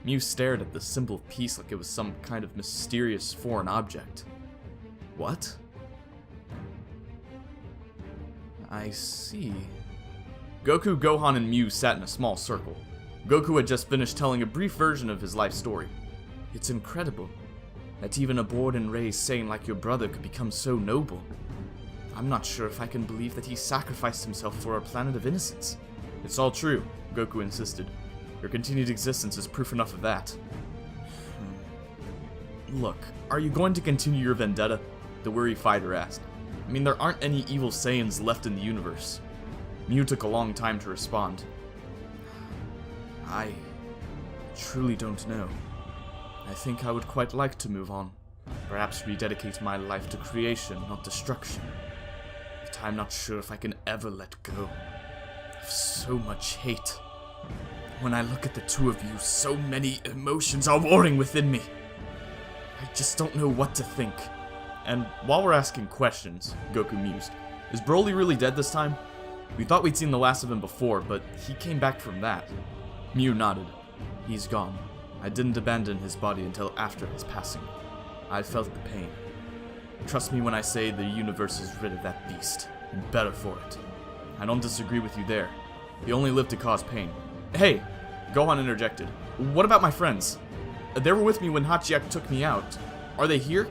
Mew stared at the symbol of peace like it was some kind of mysterious foreign object. What? I see. Goku, Gohan, and Mew sat in a small circle. Goku had just finished telling a brief version of his life story. It's incredible that even a born and raised Saiyan like your brother could become so noble. I'm not sure if I can believe that he sacrificed himself for our planet of innocence. It's all true, Goku insisted. Your continued existence is proof enough of that. Look, are you going to continue your vendetta? The weary fighter asked. I mean, there aren't any evil Saiyans left in the universe. Mew took a long time to respond. I truly don't know. I think I would quite like to move on. Perhaps rededicate my life to creation, not destruction. But I'm not sure if I can ever let go of so much hate. When I look at the two of you, so many emotions are warring within me. I just don't know what to think. And while we're asking questions, Goku mused, is Broly really dead this time? We thought we'd seen the last of him before, but he came back from that. Mew nodded. He's gone. I didn't abandon his body until after his passing. I felt the pain. Trust me when I say the universe is rid of that beast, and better for it. I don't disagree with you there. He only lived to cause pain. Hey! Gohan interjected. What about my friends? They were with me when Hachiyak took me out. Are they here?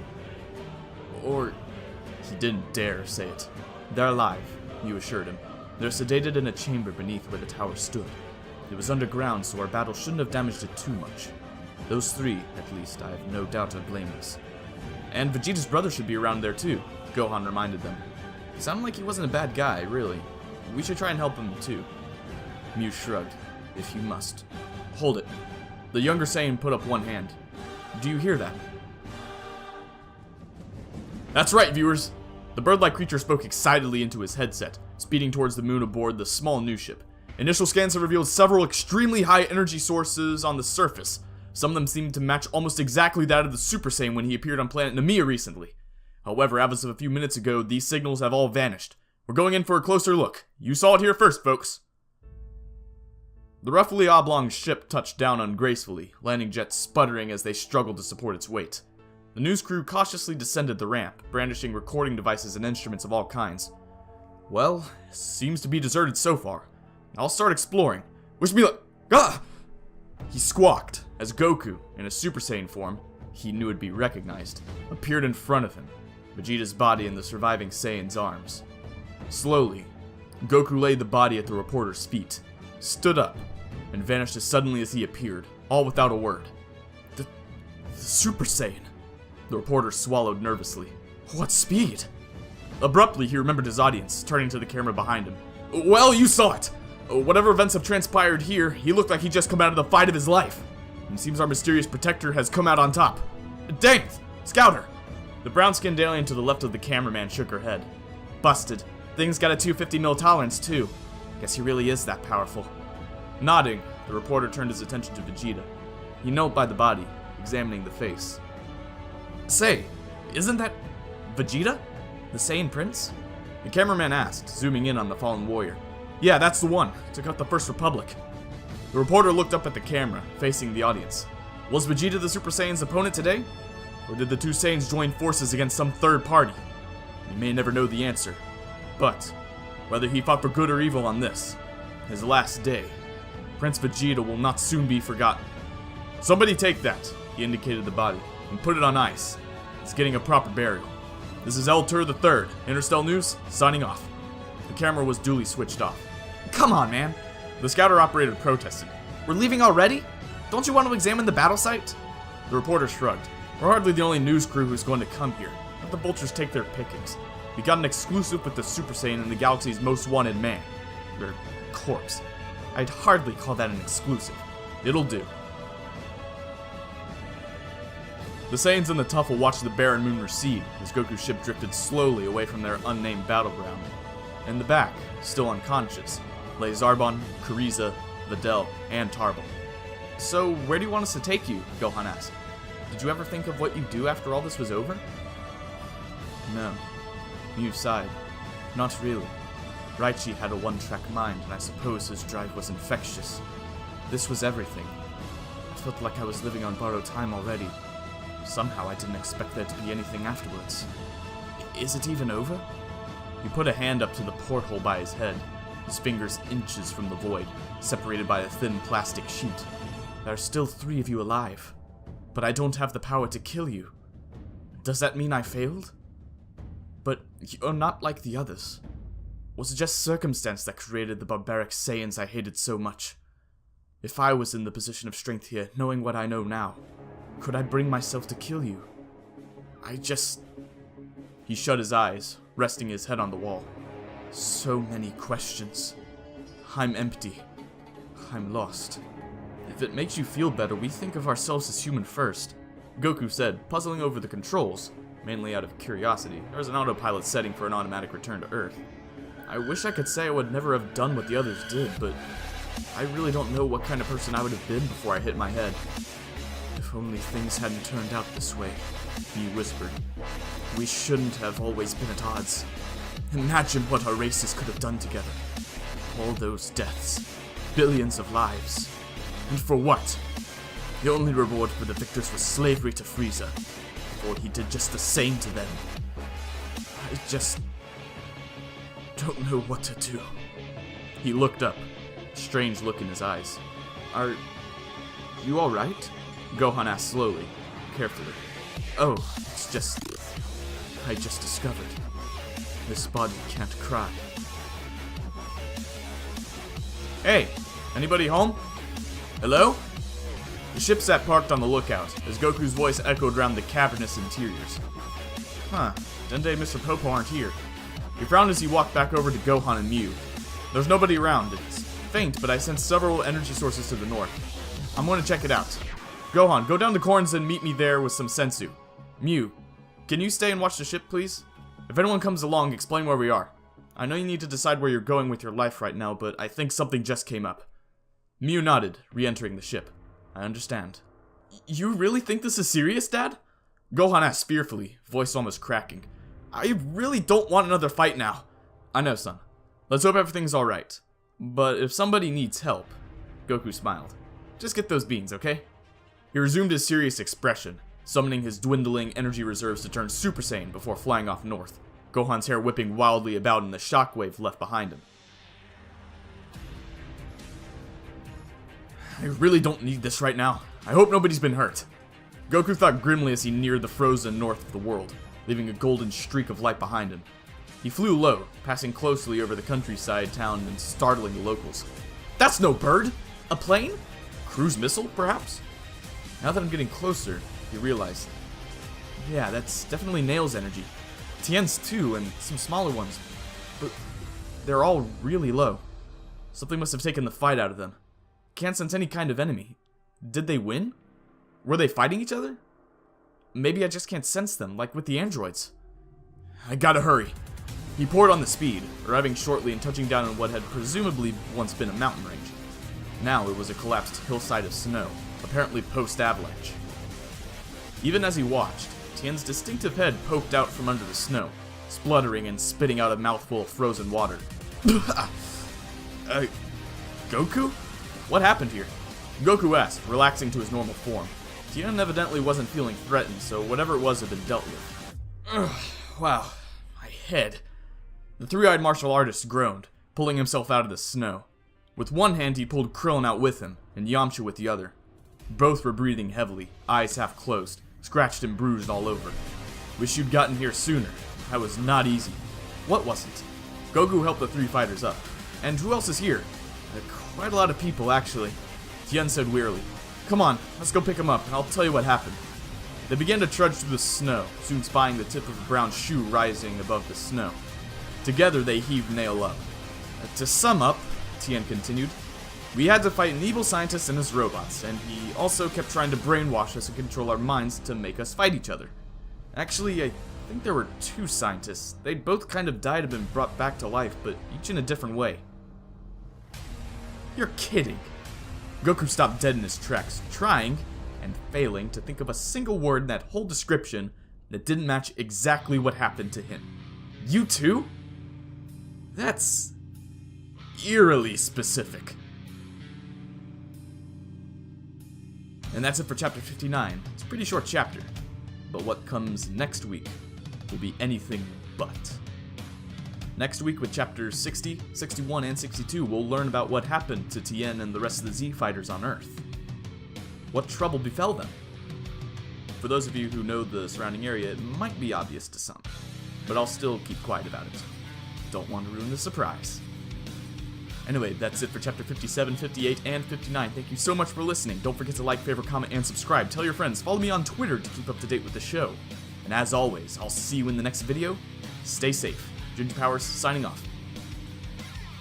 Or... He didn't dare say it. They're alive, you assured him. They're sedated in a chamber beneath where the tower stood. It was underground, so our battle shouldn't have damaged it too much. Those three, at least, I have no doubt are blameless. And Vegeta's brother should be around there too, Gohan reminded them. It sounded like he wasn't a bad guy, really. We should try and help him too. Mew shrugged. If you must. Hold it. The younger Saiyan put up one hand. Do you hear that? That's right, viewers! The bird-like creature spoke excitedly into his headset, speeding towards the moon aboard the small new ship. Initial scans have revealed several extremely high energy sources on the surface. Some of them seem to match almost exactly that of the Super Saiyan when he appeared on planet Nameia recently. However, as of a few minutes ago, these signals have all vanished. We're going in for a closer look. You saw it here first, folks. The roughly oblong ship touched down ungracefully, landing jets sputtering as they struggled to support its weight. The news crew cautiously descended the ramp, brandishing recording devices and instruments of all kinds. Well, seems to be deserted so far. I'll start exploring. Wish me luck. Ah! He squawked as Goku, in a Super Saiyan form, he knew would be recognized, appeared in front of him, Vegeta's body in the surviving Saiyan's arms. Slowly, Goku laid the body at the reporter's feet, stood up, and vanished as suddenly as he appeared, all without a word. The Super Saiyan. The reporter swallowed nervously. What speed? Abruptly, he remembered his audience, turning to the camera behind him. Well, you saw it! Whatever events have transpired here, he looked like he'd just come out of the fight of his life. It seems our mysterious protector has come out on top. Dang it! Scouter! The brown-skinned alien to the left of the cameraman shook her head. Busted. Thing's got a 250 tolerance, too. Guess he really is that powerful. Nodding, the reporter turned his attention to Vegeta. He knelt by the body, examining the face. Say, isn't that Vegeta? The Saiyan Prince? The cameraman asked, zooming in on the fallen warrior. Yeah, that's the one. Took out the First Republic. The reporter looked up at the camera, facing the audience. Was Vegeta the Super Saiyan's opponent today? Or did the two Saiyans join forces against some third party? We may never know the answer. But, whether he fought for good or evil on this, his last day, Prince Vegeta will not soon be forgotten. Somebody take that, he indicated the body, and put it on ice. It's getting a proper burial. This is El Tur III, Interstellar News, signing off. The camera was duly switched off. Come on, man. The scouter operator protested. We're leaving already? Don't you want to examine the battle site? The reporter shrugged. We're hardly the only news crew who's going to come here. Let the vultures take their pickings. We got an exclusive with the Super Saiyan and the galaxy's most wanted man. Or corpse. I'd hardly call that an exclusive. It'll do. The Saiyans in the tuffle watched the barren moon recede as Goku's ship drifted slowly away from their unnamed battleground. In the back, still unconscious, lay Zarbon, Kuriza, Videl, and Tarbell. So, where do you want us to take you? Gohan asked. Did you ever think of what you'd do after all this was over? No. Mew sighed. Not really. Raichi had a one-track mind, and I suppose his drive was infectious. This was everything. I felt like I was living on borrowed time already. Somehow I didn't expect there to be anything afterwards. Is it even over? He put a hand up to the porthole by his head, his fingers inches from the void, separated by a thin plastic sheet. There are still 3 of you alive, but I don't have the power to kill you. Does that mean I failed? But you're not like the others. Was it just circumstance that created the barbaric Saiyans I hated so much? If I was in the position of strength here, knowing what I know now, could I bring myself to kill you? He shut his eyes, resting his head on the wall. So many questions. I'm empty. I'm lost. If it makes you feel better, we think of ourselves as human first, Goku said, puzzling over the controls, mainly out of curiosity. There was an autopilot setting for an automatic return to Earth. I wish I could say I would never have done what the others did, but I really don't know what kind of person I would have been before I hit my head. If only things hadn't turned out this way, he whispered. We shouldn't have always been at odds. Imagine what our races could have done together. All those deaths, billions of lives. And for what? The only reward for the victors was slavery to Frieza, for he did just the same to them. I just don't know what to do. He looked up, a strange look in his eyes. Are you alright? Gohan asked slowly, carefully. Oh, it's just... I just discovered. This body can't cry. Hey, anybody home? Hello? The ship sat parked on the lookout, as Goku's voice echoed around the cavernous interiors. Huh, Dende and Mr. Popo aren't here. He frowned as he walked back over to Gohan and Mew. There's nobody around. It's faint, but I sense several energy sources to the north. I'm going to check it out. Gohan, go down to Corns and meet me there with some sensu. Mew, can you stay and watch the ship, please? If anyone comes along, explain where we are. I know you need to decide where you're going with your life right now, but I think something just came up. Mew nodded, re-entering the ship. I understand. You really think this is serious, Dad? Gohan asked fearfully, voice almost cracking. I really don't want another fight now. I know, son. Let's hope everything's alright. But if somebody needs help... Goku smiled. Just get those beans, okay? He resumed his serious expression, summoning his dwindling energy reserves to turn Super Saiyan before flying off north, Gohan's hair whipping wildly about in the shockwave left behind him. I really don't need this right now. I hope nobody's been hurt. Goku thought grimly as he neared the frozen north of the world, leaving a golden streak of light behind him. He flew low, passing closely over the countryside town and startling the locals. That's no bird! A plane? Cruise missile, perhaps? Now that I'm getting closer, he realized. Yeah, that's definitely Nail's energy. Tien's too, and some smaller ones. But they're all really low. Something must have taken the fight out of them. Can't sense any kind of enemy. Did they win? Were they fighting each other? Maybe I just can't sense them, like with the androids. I gotta hurry. He poured on the speed, arriving shortly and touching down on what had presumably once been a mountain range. Now it was a collapsed hillside of snow, apparently post-avalanche. Even as he watched, Tien's distinctive head poked out from under the snow, spluttering and spitting out a mouthful of frozen water. Goku? What happened here? Goku asked, relaxing to his normal form. Tien evidently wasn't feeling threatened, so whatever it was had been dealt with. Wow, my head. The three-eyed martial artist groaned, pulling himself out of the snow. With one hand he pulled Krillin out with him, and Yamcha with the other. Both were breathing heavily, eyes half closed, scratched and bruised all over. Wish you'd gotten here sooner. That was not easy. What wasn't? Goku helped the three fighters up. And who else is here? Quite a lot of people, actually. Tien said wearily. Come on, let's go pick him up, and I'll tell you what happened. They began to trudge through the snow, soon spying the tip of a brown shoe rising above the snow. Together, they heaved Nail up. To sum up, Tien continued, we had to fight an evil scientist and his robots, and he also kept trying to brainwash us and control our minds to make us fight each other. Actually, I think there were two scientists. They'd both kind of died and been brought back to life, but each in a different way. You're kidding. Goku stopped dead in his tracks, trying, and failing, to think of a single word in that whole description that didn't match exactly what happened to him. You too? That's eerily specific. And that's it for chapter 59. It's a pretty short chapter. But what comes next week will be anything but. Next week with chapters 60, 61, and 62, we'll learn about what happened to Tien and the rest of the Z fighters on Earth. What trouble befell them? For those of you who know the surrounding area, it might be obvious to some, but I'll still keep quiet about it. Don't want to ruin the surprise. Anyway, that's it for chapter 57, 58, and 59. Thank you so much for listening. Don't forget to like, favorite, comment, and subscribe. Tell your friends. Follow me on Twitter to keep up to date with the show. And as always, I'll see you in the next video. Stay safe. Ginger Powers signing off.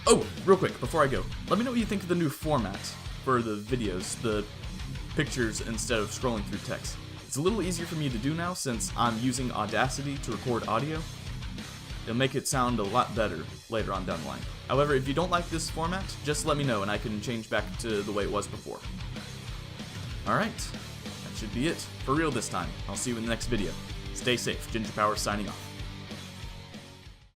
Oh, real quick, before I go, let me know what you think of the new format for the videos, the pictures instead of scrolling through text. It's a little easier for me to do now since I'm using Audacity to record audio. It'll make it sound a lot better later on down the line. However, if you don't like this format, just let me know and I can change back to the way it was before. Alright, that should be it. For real this time. I'll see you in the next video. Stay safe. Ginger Powers signing off.